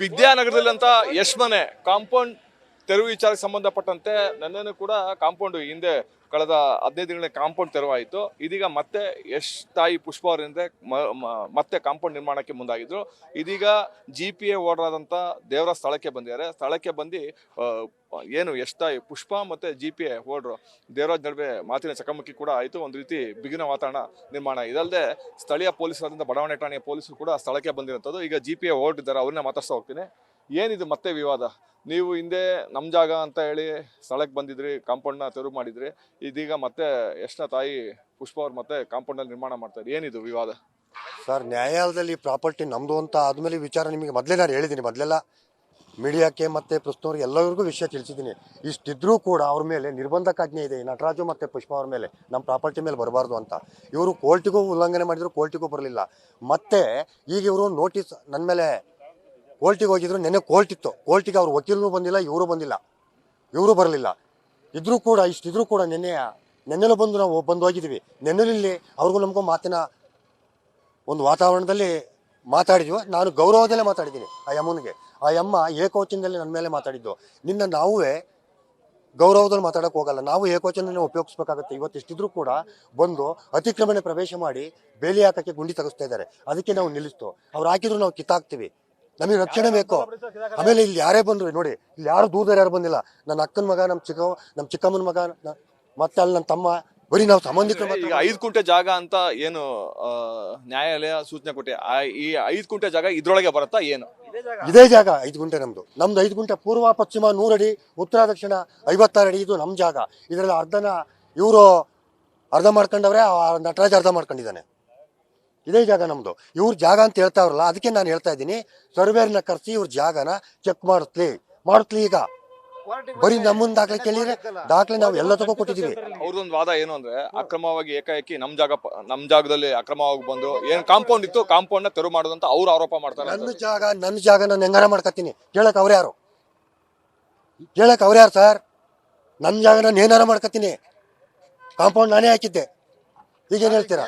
ವಿದ್ಯಾನಗರದಲ್ಲಂತ ಯಶ್ ಮನೆ ಕಾಂಪೌಂಡ್ ತೆರವು ವಿಚಾರಕ್ಕೆ ಸಂಬಂಧಪಟ್ಟಂತೆ ನನ್ನೇನು ಕೂಡ ಕಾಂಪೌಂಡ್ ಹಿಂದೆ ಕಳೆದ 15 ದಿನಗಳ ಕಾಂಪೌಂಡ್ ತೆರವಾಯಿತು. ಇದೀಗ ಮತ್ತೆ ಯಶ್ ತಾಯಿ ಪುಷ್ಪ ಅವರಿಂದ ಮತ್ತೆ ಕಾಂಪೌಂಡ್ ನಿರ್ಮಾಣಕ್ಕೆ ಮುಂದಾಗಿದ್ರು. ಇದೀಗ GPA ಓಡರಾದಂಥ ದೇವರ ಸ್ಥಳಕ್ಕೆ ಬಂದಿದ್ದಾರೆ. ಸ್ಥಳಕ್ಕೆ ಬಂದು ಏನು ಯಶ್ ತಾಯಿ ಪುಷ್ಪ ಮತ್ತು GPA ಓಡ್ರು ದೇವರಾಜ್ ನಡುವೆ ಮಾತಿನ ಚಕಮಕಿ ಕೂಡ ಆಯಿತು. ಒಂದು ರೀತಿ ಬಿಗಿನ ವಾತಾವರಣ ನಿರ್ಮಾಣ. ಇದಲ್ಲದೆ ಸ್ಥಳೀಯ ಪೊಲೀಸರಾದಂಥ ಬಡಾವಣೆ ಠಾಣೆಯ ಪೊಲೀಸರು ಕೂಡ ಸ್ಥಳಕ್ಕೆ ಬಂದಿರುವಂಥದ್ದು. ಈಗ GPA ಓಡಿದ್ದಾರೆ, ಅವ್ರನ್ನ ಮಾತಾಡ್ಸ್ತಾ ಹೋಗ್ತೀನಿ. ಏನಿದು ಮತ್ತೆ ವಿವಾದ? ನೀವು ಹಿಂದೆ ನಮ್ಮ ಜಾಗ ಅಂತ ಹೇಳಿ ಸ್ಥಳಕ್ಕೆ ಬಂದಿದ್ರಿ, ಕಾಂಪೌಂಡ್ನ ತೆರವು ಮಾಡಿದ್ರಿ. ಇದೀಗ ಮತ್ತೆ ಯಶ್ನ ತಾಯಿ ಪುಷ್ಪ ಅವ್ರು ಮತ್ತೆ ಕಾಂಪೌಂಡಲ್ಲಿ ನಿರ್ಮಾಣ ಮಾಡ್ತಾರೆ. ಏನಿದು ವಿವಾದ? ಸರ್, ನ್ಯಾಯಾಲಯದಲ್ಲಿ ಪ್ರಾಪರ್ಟಿ ನಮ್ಮದು ಅಂತ ಆದಮೇಲೆ ವಿಚಾರ ನಿಮಗೆ ಮೊದಲೇ ನಾನು ಹೇಳಿದ್ದೀನಿ. ಮೊದಲೆಲ್ಲ ಮೀಡಿಯಾಕ್ಕೆ ಮತ್ತು ಪ್ರಶ್ನವ್ರಿಗೆ ಎಲ್ಲರಿಗೂ ವಿಷಯ ತಿಳಿಸಿದ್ದೀನಿ. ಇಷ್ಟಿದ್ರೂ ಕೂಡ ಅವ್ರ ಮೇಲೆ ನಿರ್ಬಂಧಕಾಜ್ಞೆ ಇದೆ, ನಟರಾಜು ಮತ್ತು ಪುಷ್ಪ ಅವ್ರ ಮೇಲೆ, ನಮ್ಮ ಪ್ರಾಪರ್ಟಿ ಮೇಲೆ ಬರಬಾರ್ದು ಅಂತ. ಇವರು ಕೋರ್ಟಿಗೂ ಉಲ್ಲಂಘನೆ ಮಾಡಿದ್ರು, ಕೋರ್ಟಿಗೂ ಬರಲಿಲ್ಲ. ಮತ್ತು ಈಗ ಇವರು ನೋಟಿಸ್ ನನ್ನ ಮೇಲೆ ಕೋರ್ಟಿಗೆ ಹೋಗಿದ್ರು. ನೆನ್ನೆ ಕೋರ್ಟ್ ಇತ್ತು, ಕೋರ್ಟಿಗೆ ಅವ್ರ ವಕೀಲರು ಬಂದಿಲ್ಲ, ಇವರು ಬಂದಿಲ್ಲ, ಇವರು ಬರಲಿಲ್ಲ. ಇದ್ರೂ ಕೂಡ ಇಷ್ಟಿದ್ರೂ ಕೂಡ ನೆನ್ನೆನೂ ಬಂದು ನಾವು ಬಂದು ಹೋಗಿದ್ದೀವಿ. ನೆನ್ನೆಲ್ಲಿ ಅವ್ರಿಗೂ ನಮಗೂ ಮಾತಿನ ಒಂದು ವಾತಾವರಣದಲ್ಲಿ ಮಾತಾಡಿದ್ವಿ. ನಾನು ಗೌರವದಲ್ಲೇ ಮಾತಾಡಿದ್ದೀನಿ ಆ ಯಮ್ಮನಿಗೆ. ಆ ಯಮ್ಮ ಏಕವಚನದಲ್ಲಿ ನನ್ನ ಮೇಲೆ ಮಾತಾಡಿದ್ದು. ನಾವೇ ಗೌರವದಲ್ಲಿ ಮಾತಾಡೋಕೆ ಹೋಗಲ್ಲ, ನಾವು ಏಕವಚನ ಉಪಯೋಗಿಸ್ಬೇಕಾಗುತ್ತೆ. ಇವತ್ತು ಇಷ್ಟಿದ್ರೂ ಕೂಡ ಬಂದು ಅತಿಕ್ರಮಣೆ ಪ್ರವೇಶ ಮಾಡಿ ಬೇಲಿ ಹಾಕಕ್ಕೆ ಗುಂಡಿ ತೆಗೆಸ್ತಾ ಇದ್ದಾರೆ. ಅದಕ್ಕೆ ನಾವು ನಿಲ್ಲಿಸ್ತು. ಅವ್ರು ಹಾಕಿದ್ರು ನಾವು ಕಿತ್ತಾಕ್ತೀವಿ, ನಮಗೆ ರಕ್ಷಣೆ ಬೇಕು. ಆಮೇಲೆ ಇಲ್ಲಿ ಯಾರೇ ಬಂದ್ರು ನೋಡಿ, ಇಲ್ಲಿ ಯಾರು ದೂರದಾರ ಯಾರು ಬಂದಿಲ್ಲ. ನನ್ನ ಅಕ್ಕನ ಮಗ, ನಮ್ಮ ಚಿಕ್ಕಮ್ಮನ ಮಗ, ಮತ್ತೆ ಅಲ್ಲಿ ನನ್ನ ತಮ್ಮ, ಬರೀ ನಾವು ಸಂಬಂಧಿಕರು. ಈಗ 5 ಗುಂಟೆ ಜಾಗ ಅಂತ ಏನು ನ್ಯಾಯಾಲಯ ಸೂಚನೆ ಕೊಟ್ಟೆ, ಈ 5 ಗುಂಟೆ ಜಾಗ ಇದ್ರೊಳಗೆ ಬರುತ್ತಾ ಏನು? ಇದೇ ಜಾಗ 5 ಗುಂಟೆ ನಮ್ದು 5 ಗುಂಟೆ ಪೂರ್ವ ಪಶ್ಚಿಮ 100 ಅಡಿ, ಉತ್ತರ ದಕ್ಷಿಣ 56 ಅಡಿ. ಇದು ನಮ್ಮ ಜಾಗ. ಇದರಲ್ಲಿ ಇವರು ಅರ್ಧ ಮಾಡ್ಕೊಂಡವ್ರೆ, ನಟರಾಜ್ ಅರ್ಧ ಮಾಡ್ಕೊಂಡಿದ್ದಾನೆ. ಇದೇ ಜಾಗ ನಮ್ದು. ಇವ್ರ ಜಾಗ ಅಂತ ಹೇಳ್ತಾವ್ರಲ್ಲ, ಅದಕ್ಕೆ ನಾನು ಹೇಳ್ತಾ ಇದ್ದೀನಿ, ಸರ್ವೇರ್ನ ಕರೆಸಿ ಇವ್ರ ಜಾಗನ ಚೆಕ್ ಮಾಡುತ್ತಲಿ. ಈಗ ಬರೀ ನಮ್ಮನ್ನ ದಾಖಲೆ ಕೇಳಿದ್ರೆ ದಾಖಲೆ ನಾವು ಎಲ್ಲ ತಗೋ ಕೊಟ್ಟಿದ್ದೀವಿ. ಅವ್ರದೊಂದು ವಾದ ಏನು ಅಂದ್ರೆ, ಅಕ್ರಮವಾಗಿ ಏಕಾಏಕಿ ನಮ್ಮ ಜಾಗದಲ್ಲಿ ಅಕ್ರಮವಾಗಿ ಬಂದು ಏನ್ ಕಾಂಪೌಂಡ್ ಇತ್ತು, ಕಾಂಪೌಂಡ್ ನ ತೆರವು ಮಾಡೋದಂತ ಅವ್ರು ಆರೋಪ ಮಾಡ್ತಾರೆ. ನನ್ನ ಜಾಗ ನಾನು ಹೆಂಗಾರ ಮಾಡ್ಕೊತೀನಿ. ಕೇಳಕ್ ಅವ್ರ್ಯಾರು ಸರ್? ನನ್ನ ಜಾಗ ನಾನು ಏನಾರ ಮಾಡ್ಕೊತೀನಿ. ಕಾಂಪೌಂಡ್ ನಾನೇ ಹಾಕಿದ್ದೆ. ಈಗೇನ್ ಹೇಳ್ತೀರಾ?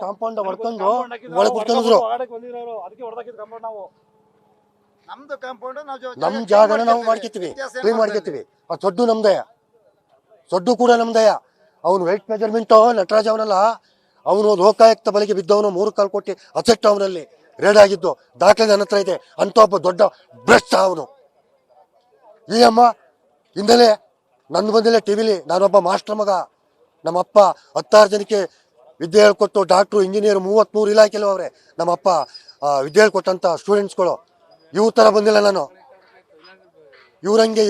ಕಾಂಪೌಂಡ್ ಹೊಡ್ಕೊಂಡು ಒಳಗೆ ಕುತ್ಕೊಂಡಿದ್ರು. ನಮ್ ಜಾಗನ ನಾವು ಮಾಡ್ಕೊತೀವಿ, ಕ್ಲೀನ್ ಮಾಡ್ಕೊತೀವಿ. ಆ ಸೊಡ್ಡು ನಮ್ದಯ, ಸೊಡ್ಡು ಕೂಡ ನಮ್ದಯ. ಅವನು ವೆಯ್ಟ್ ಮೆಜರ್ಮೆಂಟ್ ನಟರಾಜ್ ಅವನಲ್ಲ, ಅವನು ಲೋಕಾಯುಕ್ತ ಬಲಿಗೆ ಬಿದ್ದವನು. 3 ಕಾಲು ಕೋಟಿ ಅಸೆಟ್ ಅವನಲ್ಲಿ ರೇಡ್ ಆಗಿದ್ದು ದಾಖಲೆ ನನ್ನ ಹತ್ರ ಇದೆ. ಅಂತ ಒಬ್ಬ ದೊಡ್ಡ ಭ್ರಷ್ಟ ಅವನು. ಈ ಅಮ್ಮ ಹಿಂದಲೇ ನನ್ನ ಬಂದಿಲ್ಲ ಟಿವಿಲಿ, ನಾನೊಬ್ಬ ಮಾಸ್ಟರ್ ಮಗ. ನಮ್ಮಪ್ಪ 16 ಜನಕ್ಕೆ ವಿದ್ಯೆ ಹೇಳ್ಕೊಟ್ಟು ಡಾಕ್ಟ್ರು, ಇಂಜಿನಿಯರ್, 33 ಇಲಾಖೆಲು ಅವ್ರೆ ನಮ್ಮಪ್ಪ ವಿದ್ಯೆ ಹೇಳ್ಕೊಟ್ಟಂತ ಸ್ಟೂಡೆಂಟ್ಸ್ಗಳು. ಇವ್ರ ಥರ ಬಂದಿಲ್ಲ ನಾನು. ಇವ್ರಂಗೆ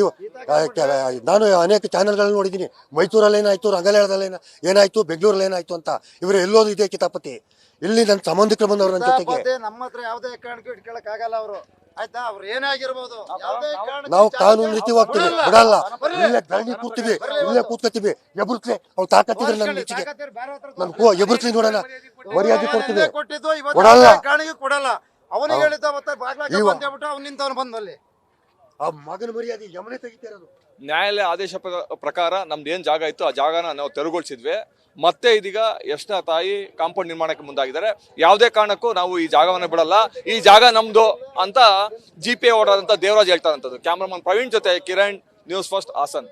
ನಾನು ಅನೇಕ ಚಾನೆಲ್ಗಳಲ್ಲಿ ನೋಡಿದ್ದೀನಿ. ಮೈಸೂರಲ್ಲಿ ಏನಾಯ್ತು, ರಂಗಲೇಳದಲ್ಲಿ ಏನಾಯ್ತು, ಬೆಂಗಳೂರಲ್ಲಿ ಏನಾಯ್ತು ಅಂತ. ಇವರು ಎಲ್ಲೋದು ಇದೆ ಕಿತಾಪತಿ. ಇಲ್ಲಿ ನನ್ನ ಸಂಬಂಧಿಕರು ಬಂದವರು ನನ್ನ ಜೊತೆಗೆ. ನಮ್ಮ ಹತ್ರ ಯಾವುದೇ ಕಾರಣಕ್ಕೂ ಇಟ್ಕೊಳಕ್ ಆಗಲ್ಲ ಅವರು. ಆಯ್ತಾ? ಅವ್ರು ಏನಾಗಿರ್ಬೋದು, ನಾವು ಕಾನೂನು ರೀತಿ ಹೋಗ್ತೀವಿ, ಬಿಡಲ್ಲ. ಇಲ್ಲೇ ಧರಣಿ ಕೂರ್ತೀವಿ, ಇಲ್ಲೇ ಕೂತ್ಕೋತೀವಿ. ಎಬ್ರುತ್ಲೆ ಅವ್ರು ತಾಕತ್ತಿದ್ರೆ ನನ್ನ ಮೆಚ್ಚಿಗೆ ನನ್ಗೂ ಎಬ್ರುತ್ಲಿ ನೋಡೋಣ. ಮರ್ಯಾದೆ ಕೊಡ್ತೀವಿ, ಕೊಡಲ್ಲ. ಕೊಡಲ್ಲ. ಅವನಿಗೆ ಹೇಳಿದ್ದ ಅವ್ನು ನಿಂತವನು ಬಂದಲ್ಲಿ ಆ ಮಗನ ಮರ್ಯಾದೆ ಯಮನೆ ತೆಗಿತಿರೋದು. ನ್ಯಾಯಾಲಯ ಆದೇಶ ಪ್ರಕಾರ ನಮ್ದು ಏನ್ ಜಾಗ ಇತ್ತು ಆ ಜಾಗನ ನಾವು ತೆರವುಗೊಳಿಸಿದ್ವಿ. ಮತ್ತೆ ಇದೀಗ ಯಶ್ನ ತಾಯಿ ಕಾಂಪೌಂಡ್ ನಿರ್ಮಾಣಕ್ಕೆ ಮುಂದಾಗಿದ್ದಾರೆ. ಯಾವುದೇ ಕಾರಣಕ್ಕೂ ನಾವು ಈ ಜಾಗವನ್ನು ಬಿಡಲ್ಲ, ಈ ಜಾಗ ನಮ್ದು ಅಂತ GPA ಓಡಾದಂತ ದೇವರಾಜ್ ಹೇಳ್ತಾರಂತದ್ದು. ಕ್ಯಾಮ್ರಾಮನ್ ಪ್ರವೀಣ್ ಜೊತೆ ಕಿರಣ್, ನ್ಯೂಸ್ ಫಸ್ಟ್, ಹಾಸನ್.